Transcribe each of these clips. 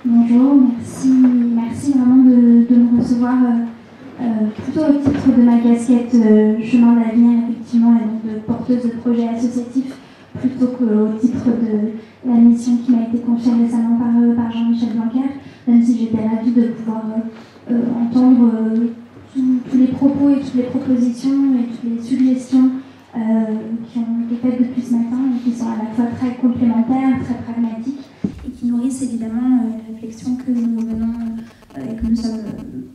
Bonjour, merci vraiment de me recevoir plutôt au titre de ma casquette Chemin d'avenir, effectivement, et donc de porteuse de projets associatifs, plutôt qu'au titre de la mission qui m'a été confiée récemment par Jean-Michel Blanquer, même si j'étais ravie de pouvoir entendre tous les propos et toutes les propositions et toutes les suggestions qui ont été faites depuis ce matin et qui sont à la fois très complémentaires, très pragmatiques et qui nourrissent évidemment la réflexion que nous menons et que nous sommes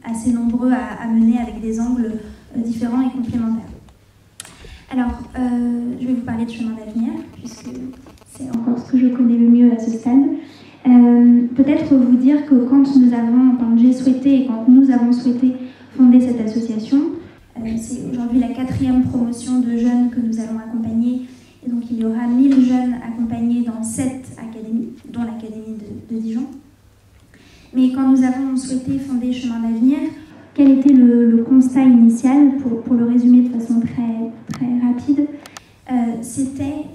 assez nombreux à mener avec des angles différents et complémentaires. Alors, je vais vous parler de chemin d'avenir, puisque c'est encore ce que je connais le mieux à ce stade. Peut-être vous dire que quand j'ai souhaité et quand nous avons souhaité fonder cette association, c'est aujourd'hui la 4e promotion de jeunes que nous allons accompagner. Et donc il y aura 1000 jeunes accompagnés dans 7 académies, dont l'académie de Dijon. Mais quand nous avons souhaité fonder Chemin d'avenir, quel était le constat initial, pour le résumer de façon très, très rapide, c'était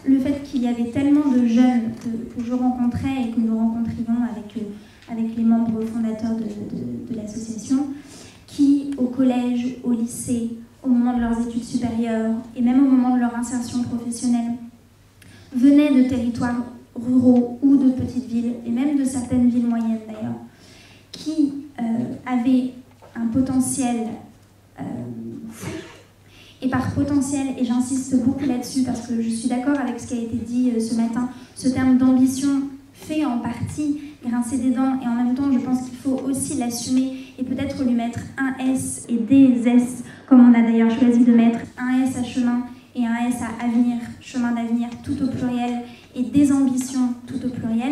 le fait qu'il y avait tellement de jeunes que je rencontrais et que nous rencontrions avec les membres fondateurs de l'association, qui, au collège, au lycée, au moment de leurs études supérieures et même au moment de leur insertion professionnelle, venaient de territoires ruraux ou de petites villes, et même de certaines villes moyennes d'ailleurs, qui avaient un potentiel fou. Et par potentiel, et j'insiste beaucoup là-dessus parce que je suis d'accord avec ce qui a été dit ce matin, ce terme d'ambition fait en partie grincer des dents, et en même temps je pense qu'il faut aussi l'assumer et peut-être lui mettre un S et des S, comme on a d'ailleurs choisi de mettre un S à chemin et un S à avenir, chemin d'avenir tout au pluriel, et des ambitions tout au pluriel,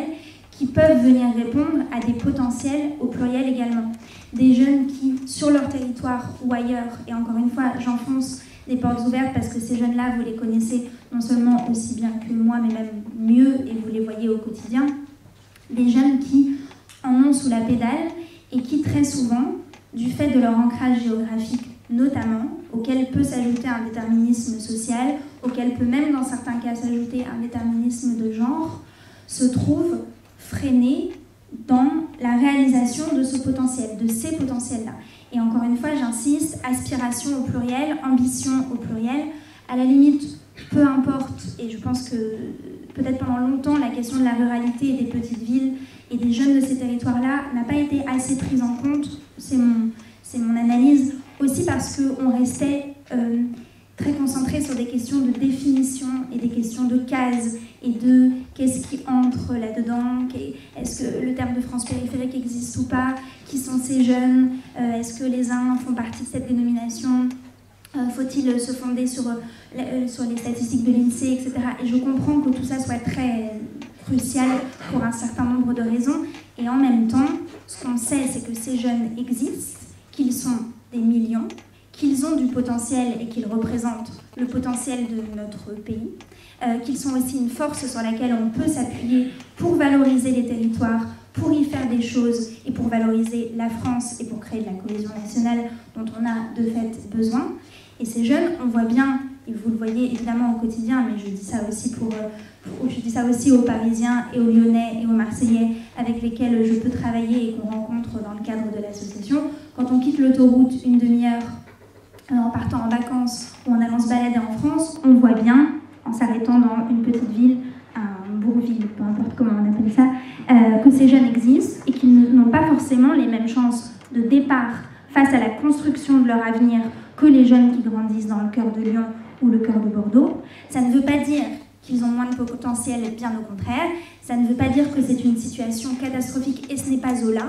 qui peuvent venir répondre à des potentiels au pluriel également. Des jeunes qui, sur leur territoire ou ailleurs, et encore une fois, j'enfonce des portes ouvertes parce que ces jeunes-là, vous les connaissez non seulement aussi bien que moi, mais même mieux, et vous les voyez au quotidien, des jeunes qui en ont sous la pédale et qui très souvent, du fait de leur ancrage géographique notamment, auquel peut s'ajouter un déterminisme social, auquel peut même dans certains cas s'ajouter un déterminisme de genre, se trouvent freinés dans la réalisation de ce potentiel, de ces potentiels-là. Et encore une fois, j'insiste, aspiration au pluriel, ambition au pluriel, à la limite, peu importe, et je pense que peut-être pendant longtemps, la question de la ruralité et des petites villes et des jeunes de ces territoires-là n'a pas été assez prise en compte, c'est mon analyse, aussi parce qu'on restait très concentré sur des questions de définition et des questions de cases et de qu'est-ce qui entre là-dedans, est-ce que le terme de France périphérique existe ou pas, qui sont ces jeunes, est-ce que les uns font partie de cette dénomination, faut-il se fonder sur les statistiques de l'INSEE, etc. Et je comprends que tout ça soit très crucial pour un certain nombre de raisons, et en même temps, ce qu'on sait, c'est que ces jeunes existent, qu'ils sont des millions, qu'ils ont du potentiel et qu'ils représentent le potentiel de notre pays, qu'ils sont aussi une force sur laquelle on peut s'appuyer pour valoriser les territoires, pour y faire des choses et pour valoriser la France et pour créer de la cohésion nationale dont on a de fait besoin. Et ces jeunes, on voit bien, et vous le voyez évidemment au quotidien, mais je dis ça aussi aux Parisiens et aux Lyonnais et aux Marseillais avec lesquels je peux travailler et qu'on rencontre dans le cadre de l'association, quand on quitte l'autoroute une demi-heure en partant en vacances ou en allant se balader en France, on voit bien, en s'arrêtant dans une petite ville, un bourg-ville, peu importe comment on appelle ça, que ces jeunes existent et qu'ils n'ont pas forcément les mêmes chances de départ face à la construction de leur avenir que les jeunes qui grandissent dans le cœur de Lyon ou le cœur de Bordeaux. Ça ne veut pas dire qu'ils ont moins de potentiel, bien au contraire. Ça ne veut pas dire que c'est une situation catastrophique, et ce n'est pas Zola.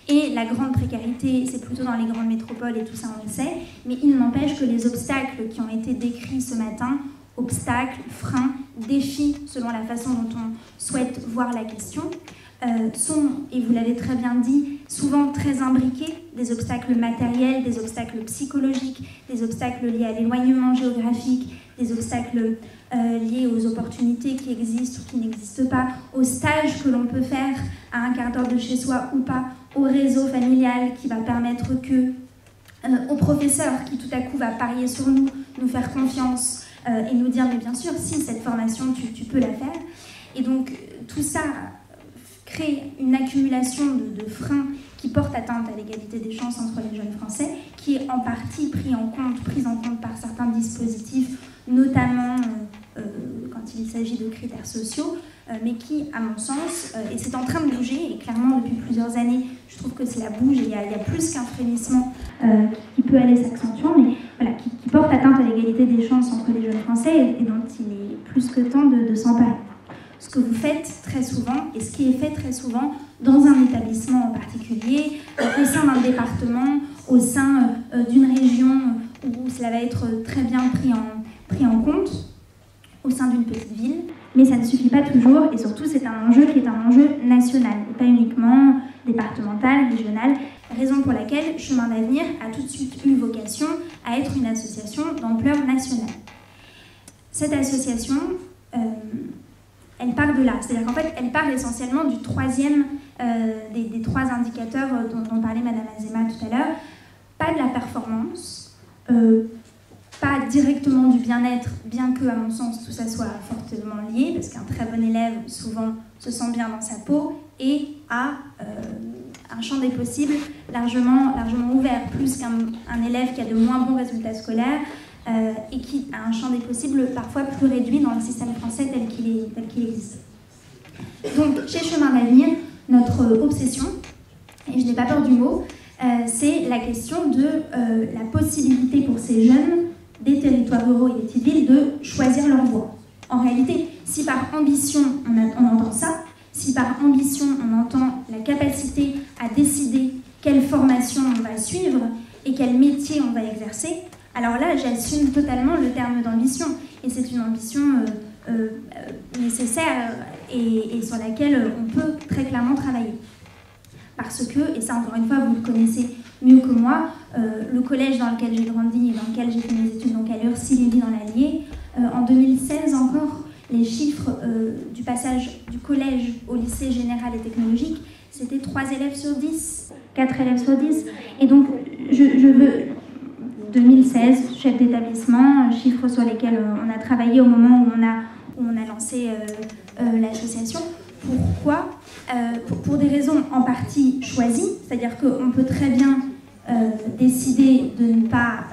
Et la grande précarité, c'est plutôt dans les grandes métropoles, et tout ça on le sait. Mais il n'empêche que les obstacles qui ont été décrits ce matin, obstacles, freins, défis, selon la façon dont on souhaite voir la question, sont, et vous l'avez très bien dit, souvent très imbriqués, des obstacles matériels, des obstacles psychologiques, des obstacles liés à l'éloignement géographique, des obstacles liés aux opportunités qui existent ou qui n'existent pas, aux stages que l'on peut faire à un quart d'heure de chez soi ou pas, au réseau familial qui va permettre que, au professeur qui tout à coup va parier sur nous, nous faire confiance et nous dire mais bien sûr, si cette formation tu peux la faire. Et donc tout ça crée une accumulation de freins qui portent atteinte à l'égalité des chances entre les jeunes Français, qui est en partie prise en compte par certains dispositifs, notamment quand il s'agit de critères sociaux, mais qui, à mon sens, et c'est en train de bouger, et clairement depuis plusieurs années, je trouve que cela bouge, et il y a plus qu'un frémissement qui peut aller s'accentuant, mais voilà, qui porte atteinte à l'égalité des chances entre les jeunes Français, et dont il est plus que temps de s'emparer. Ce que vous faites très souvent, et ce qui est fait très souvent dans un établissement en particulier, au sein d'un département, au sein d'une région où cela va être très bien pris en compte, au sein d'une petite ville, mais ça ne suffit pas toujours, et surtout c'est un enjeu qui est un enjeu national, et pas uniquement départemental, régional, raison pour laquelle Chemin d'Avenir a tout de suite eu vocation à être une association d'ampleur nationale. Cette association, elle part de là, c'est-à-dire qu'en fait, elle part essentiellement du troisième des trois indicateurs dont parlait Madame Azéma tout à l'heure, pas de la performance, pas directement du bien-être, bien que, à mon sens, tout ça soit fortement lié, parce qu'un très bon élève, souvent, se sent bien dans sa peau, et a un champ des possibles largement ouvert, plus qu'un élève qui a de moins bons résultats scolaires, et qui a un champ des possibles parfois plus réduit dans le système français tel qu'il existe. Donc, chez Chemin d'Avenir, notre obsession, et je n'ai pas peur du mot, c'est la question de la possibilité pour ces jeunes des territoires ruraux et des petites villes de choisir leur voie. En réalité, si par ambition on entend ça, si par ambition on entend la capacité à décider quelle formation on va suivre et quel métier on va exercer, alors là j'assume totalement le terme d'ambition, et c'est une ambition nécessaire et sur laquelle on peut très clairement travailler. Parce que, et ça encore une fois vous le connaissez mieux que moi, le collège dans lequel j'ai grandi et dans lequel j'ai fait mes études, donc à l'Ursi-Lévy dans l'Allier, en 2016 encore, les chiffres du passage du collège au lycée général et technologique, c'était 3 élèves sur 10, 4 élèves sur 10. Et donc, je veux 2016, chef d'établissement, chiffres sur lesquels on a travaillé au moment où on a lancé l'association. Pourquoi ? Pour des raisons en partie choisies, c'est-à-dire qu'on peut très bien décider de ne pas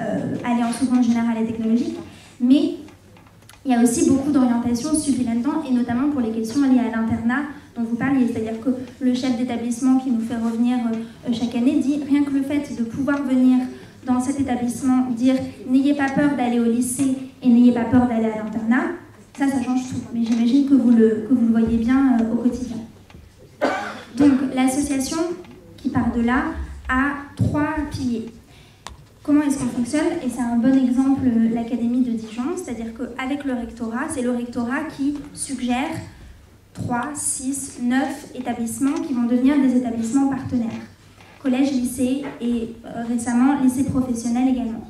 aller en seconde générale et technologique, mais il y a aussi beaucoup d'orientations suivies là-dedans, et notamment pour les questions liées à l'internat dont vous parliez, c'est-à-dire que le chef d'établissement qui nous fait revenir chaque année dit rien que le fait de pouvoir venir dans cet établissement dire n'ayez pas peur d'aller au lycée et n'ayez pas peur d'aller à l'internat, ça change tout, mais j'imagine que vous le voyez bien au quotidien. Donc l'association qui part de là a 3 piliers. Comment est-ce qu'on fonctionne? Et c'est un bon exemple l'Académie de Dijon, c'est-à-dire qu'avec le rectorat, c'est le rectorat qui suggère 3, 6, 9 établissements qui vont devenir des établissements partenaires. Collège, lycée et récemment lycée professionnel également.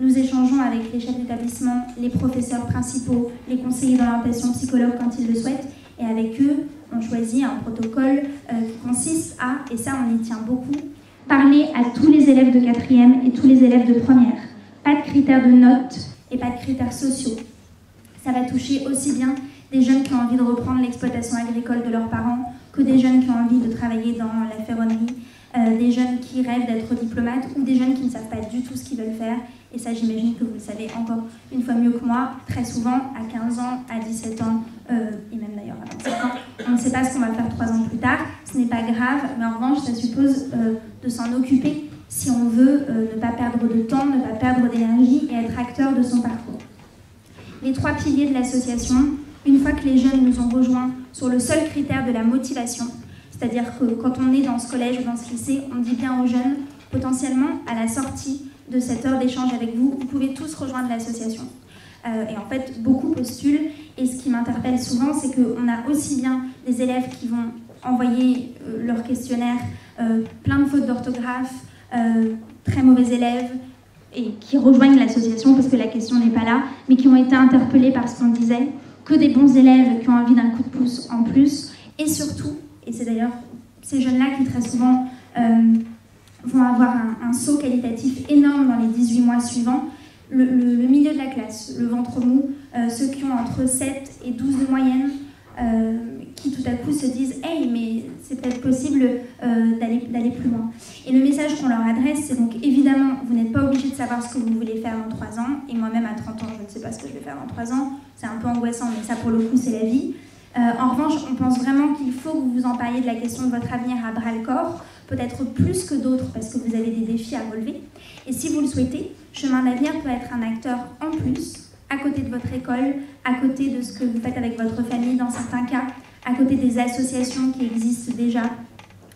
Nous échangeons avec les chefs d'établissement, les professeurs principaux, les conseillers d'orientation psychologues quand ils le souhaitent, et avec eux, on choisit un protocole qui consiste à, et ça on y tient beaucoup, parler à tous les élèves de 4e et tous les élèves de 1re. Pas de critères de notes et pas de critères sociaux. Ça va toucher aussi bien des jeunes qui ont envie de reprendre l'exploitation agricole de leurs parents que des jeunes qui ont envie de travailler dans la ferronnerie, des jeunes qui rêvent d'être diplomates ou des jeunes qui ne savent pas du tout ce qu'ils veulent faire. Et ça, j'imagine que vous le savez encore une fois mieux que moi, très souvent à 15 ans, à 17 ans, et même d'ailleurs à 25 ans, on ne sait pas ce qu'on va faire 3 ans plus tard. Ce n'est pas grave, mais en revanche, ça suppose de s'en occuper si on veut ne pas perdre de temps, ne pas perdre d'énergie et être acteur de son parcours. Les 3 piliers de l'association, une fois que les jeunes nous ont rejoints sur le seul critère de la motivation, c'est-à-dire que quand on est dans ce collège ou dans ce lycée, on dit bien aux jeunes, potentiellement, à la sortie de cette heure d'échange avec vous, vous pouvez tous rejoindre l'association. Et en fait, beaucoup postulent, et ce qui m'interpelle souvent, c'est qu'on a aussi bien des élèves qui vont envoyer leur questionnaire, plein de fautes d'orthographe, très mauvais élèves, et qui rejoignent l'association parce que la question n'est pas là, mais qui ont été interpellés par ce qu'on disait, que des bons élèves qui ont envie d'un coup de pouce en plus, et surtout, et c'est d'ailleurs ces jeunes-là qui très souvent vont avoir un saut qualitatif énorme dans les 18 mois suivants, le milieu de la classe, le ventre mou, ceux qui ont entre 7 et 12 de moyenne, qui tout à coup se disent « Hey, mais c'est peut-être possible d'aller plus loin ». Et le message qu'on leur adresse, c'est donc évidemment, vous n'êtes pas obligé de savoir ce que vous voulez faire dans 3 ans, et moi-même à 30 ans, je ne sais pas ce que je vais faire dans 3 ans, c'est un peu angoissant, mais ça pour le coup, c'est la vie. En revanche, on pense vraiment qu'il faut que vous vous empariez de la question de votre avenir à bras-le-corps, peut-être plus que d'autres parce que vous avez des défis à relever. Et si vous le souhaitez, Chemin d'Avenir peut être un acteur en plus, à côté de votre école, à côté de ce que vous faites avec votre famille dans certains cas, à côté des associations qui existent déjà,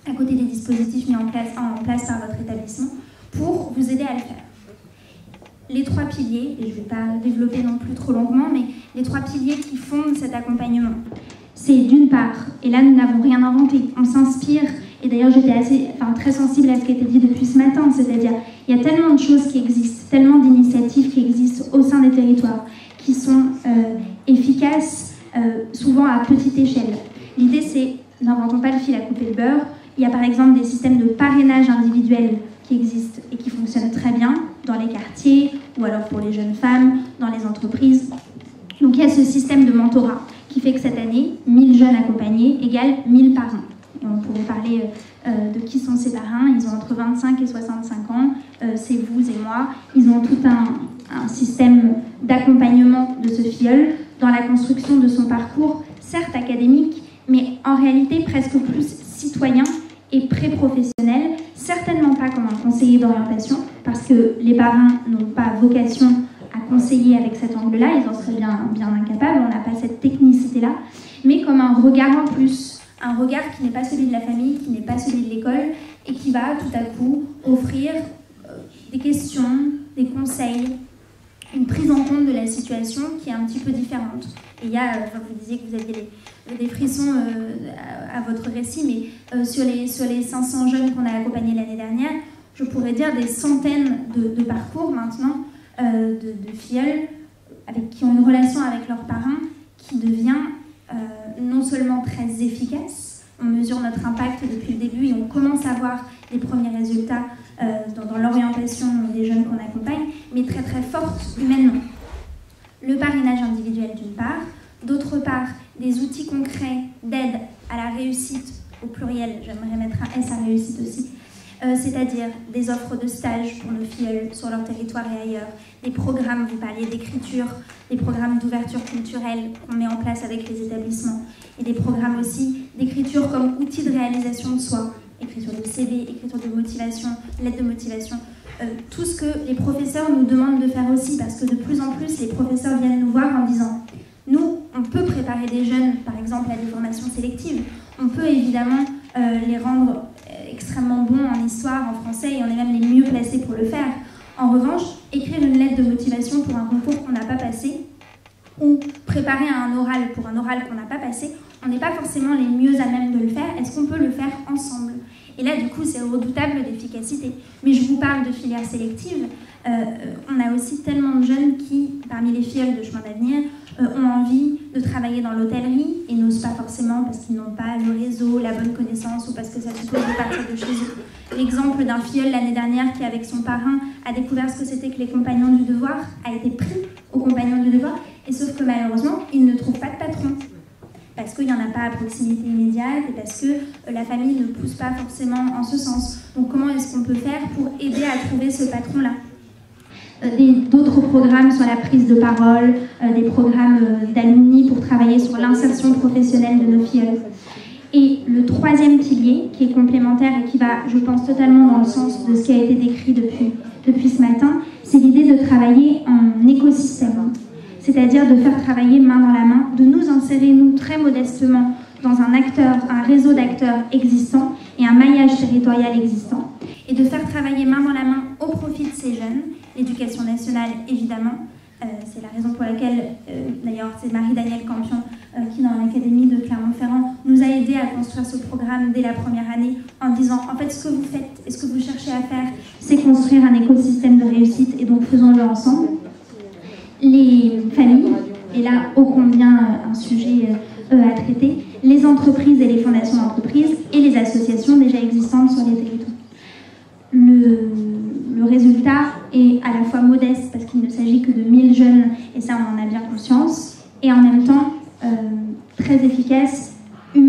à côté des dispositifs mis en place par votre établissement, pour vous aider à le faire. Les 3 piliers, et je ne vais pas développer non plus trop longuement, mais les 3 piliers qui fondent cet accompagnement, c'est d'une part, et là nous n'avons rien inventé, on s'inspire, et d'ailleurs j'étais très sensible à ce qui a été dit depuis ce matin, c'est-à-dire il y a tellement de choses qui existent, tellement d'initiatives qui existent au sein des territoires, qui sont efficaces, souvent à petite échelle. L'idée c'est, n'inventons pas le fil à couper le beurre, il y a par exemple des systèmes de parrainage individuel qui existent et qui fonctionnent très bien dans les quartiers ou alors pour les jeunes femmes, dans les entreprises. Donc il y a ce système de mentorat qui fait que cette année, 1000 jeunes accompagnés égale 1000 parrains. Et on pourrait parler de qui sont ces parrains. Ils ont entre 25 et 65 ans, c'est vous et moi. Ils ont tout un système d'accompagnement de ce filleul dans la construction de son parcours, certes académique, mais en réalité presque plus citoyen et pré-professionnel, certainement pas comme un conseiller d'orientation, parce que les parrains n'ont pas vocation à conseiller avec cet angle-là, ils en seraient bien incapables, on n'a pas cette technicité-là, mais comme un regard en plus, un regard qui n'est pas celui de la famille, qui n'est pas celui de l'école, et qui va tout à coup offrir des questions, des conseils, une prise en compte de la situation qui est un petit peu différente. Et il y a, vous disiez que vous aviez des frissons à votre récit, mais sur les 500 jeunes qu'on a accompagnés l'année dernière, je pourrais dire des centaines de parcours maintenant, de filleuls qui ont une relation avec leurs parrains qui devient non seulement très efficace, on mesure notre impact depuis le début et on commence à voir les premiers résultats dans l'orientation des jeunes qu'on accompagne, mais très très forte humainement. Le parrainage individuel d'une part, d'autre part des outils concrets d'aide à la réussite, au pluriel, j'aimerais mettre un S à réussite aussi, c'est-à-dire des offres de stage pour nos filleuls sur leur territoire et ailleurs, des programmes, vous parliez d'écriture, des programmes d'ouverture culturelle qu'on met en place avec les établissements, et des programmes aussi d'écriture comme outil de réalisation de soi, écriture de CV, écriture de motivation, lettre de motivation, tout ce que les professeurs nous demandent de faire aussi, parce que de plus en plus, les professeurs viennent nous voir en disant « Nous, on peut préparer des jeunes, par exemple, à des formations sélectives, on peut évidemment les rendre extrêmement bons en histoire, en français, et on est même les mieux placés pour le faire. En revanche, écrire une lettre de motivation pour un concours qu'on n'a pas passé, ou préparer un oral pour un oral qu'on n'a pas passé, on n'est pas forcément les mieux à même de le faire. Est-ce qu'on peut le faire ensemble ? Et là, du coup, c'est redoutable d'efficacité. Mais je vous parle de filières sélectives. On a aussi tellement de jeunes qui, parmi les filleuls de Chemin d'Avenir, ont envie de travailler dans l'hôtellerie et n'osent pas forcément parce qu'ils n'ont pas le réseau, la bonne connaissance ou parce que ça suppose de partir de chez eux. L'exemple d'un filleul l'année dernière qui, avec son parrain, a découvert ce que c'était que les compagnons du devoir, a été pris aux compagnons du devoir, et sauf que malheureusement, il ne trouve pas de patron. Parce qu'il n'y en a pas à proximité immédiate et parce que la famille ne pousse pas forcément en ce sens. Donc comment est-ce qu'on peut faire pour aider à trouver ce patron-là ? D'autres programmes sur la prise de parole, des programmes d'alumni pour travailler sur l'insertion professionnelle de nos filleuls. Et le troisième pilier, qui est complémentaire et qui va, je pense, totalement dans le sens de ce qui a été décrit depuis ce matin, c'est l'idée de travailler en écosystème. C'est-à-dire de faire travailler main dans la main, de nous insérer, nous, très modestement, dans un réseau d'acteurs existants et un maillage territorial existant, et de faire travailler main dans la main au profit de ces jeunes, l'éducation nationale, évidemment. C'est la raison pour laquelle, d'ailleurs, c'est Marie-Danielle Campion, qui, dans l'Académie de Clermont-Ferrand, nous a aidés à construire ce programme dès la première année, en disant, en fait, ce que vous faites et ce que vous cherchez à faire, c'est construire un écosystème de réussite, et donc faisons-le ensemble. Les familles, et là, ô combien un sujet à traiter, les entreprises et les fondations d'entreprises, et les associations déjà existantes sur les territoires. Le résultat est à la fois modeste parce qu'il ne s'agit que de 1000 jeunes, et ça on en a bien conscience, et en même temps très efficace, humain.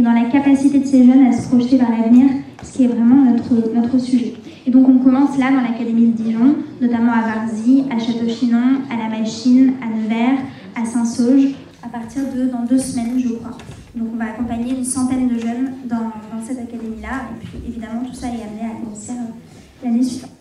dans la capacité de ces jeunes à se projeter vers l'avenir, ce qui est vraiment notre sujet. Et donc on commence là dans l'Académie de Dijon, notamment à Varzy, à Château-Chinon, à La Machine, à Nevers, à Saint-Sauge, à partir dans 2 semaines, je crois. Donc on va accompagner une centaine de jeunes dans cette académie-là, et puis évidemment tout ça est amené à grossir l'année suivante.